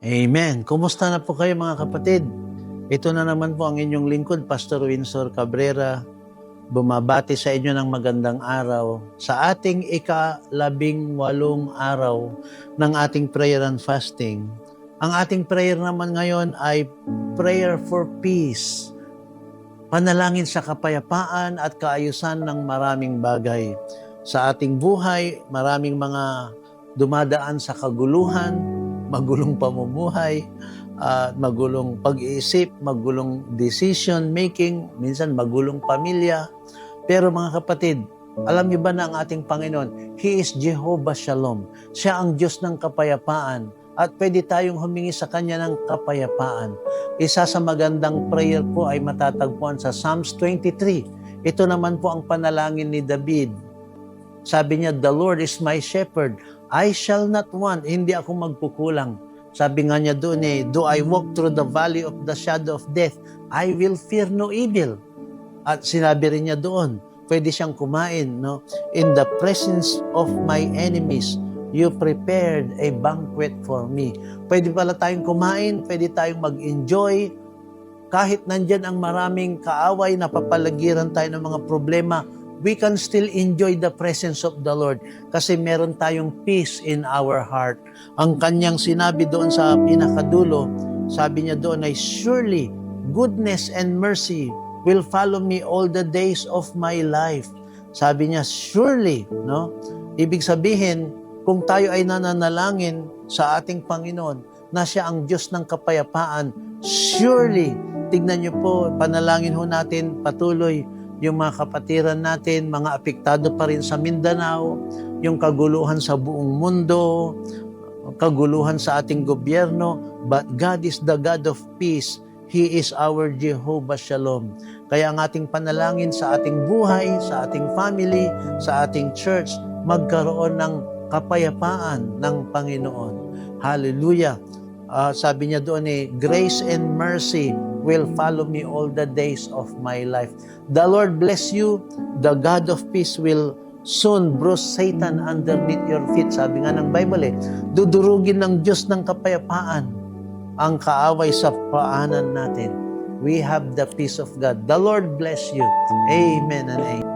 Amen. Kumusta na po kayo mga kapatid? Ito na naman po ang inyong lingkod, Pastor Winsor Cabrera, bumabati sa inyo ng magandang araw sa ating ika-18 araw ng ating prayer and fasting. Ang ating prayer naman ngayon ay prayer for peace. Panalangin sa kapayapaan at kaayusan ng maraming bagay. Sa ating buhay, maraming mga dumadaan sa kaguluhan, magulong pamumuhay, magulong pag-iisip, magulong decision making, minsan magulong pamilya. Pero mga kapatid, alam niyo ba na ang ating Panginoon, He is Jehovah Shalom. Siya ang Diyos ng kapayapaan at pwede tayong humingi sa Kanya ng kapayapaan. Isa sa magandang prayer po ay matatagpuan sa Psalms 23. Ito naman po ang panalangin ni David. Sabi niya, "The Lord is my shepherd. I shall not want." Hindi ako magkukulang. Sabi nga niya doon "Do I walk through the valley of the shadow of death, I will fear no evil." At sinabi rin niya doon, pwede siyang kumain, no? "In the presence of my enemies, you prepared a banquet for me." Pwede pala tayong kumain, pwede tayong mag-enjoy. Kahit nandyan ang maraming kaaway, napapalagiran tayo ng mga problema, we can still enjoy the presence of the Lord kasi meron tayong peace in our heart. Ang kanyang sinabi doon sa pinakadulo, sabi niya doon ay, "Surely goodness and mercy will follow me all the days of my life." Sabi niya, surely, no? Ibig sabihin, kung tayo ay nananalangin sa ating Panginoon na siya ang Diyos ng kapayapaan, surely, tignan niyo po, panalangin ho natin patuloy yung mga kapatiran natin, mga apektado pa rin sa Mindanao, yung kaguluhan sa buong mundo, kaguluhan sa ating gobyerno, but God is the God of peace. He is our Jehovah Shalom. Kaya ang ating panalangin sa ating buhay, sa ating family, sa ating church, magkaroon ng kapayapaan ng Panginoon. Hallelujah! Sabi niya doon "Grace and mercy will follow me all the days of my life." The Lord bless you. The God of peace will soon bruise Satan underneath your feet. Sabi nga ng Bible dudurugin ng Diyos ng kapayapaan ang kaaway sa paanan natin. We have the peace of God. The Lord bless you. Amen and amen.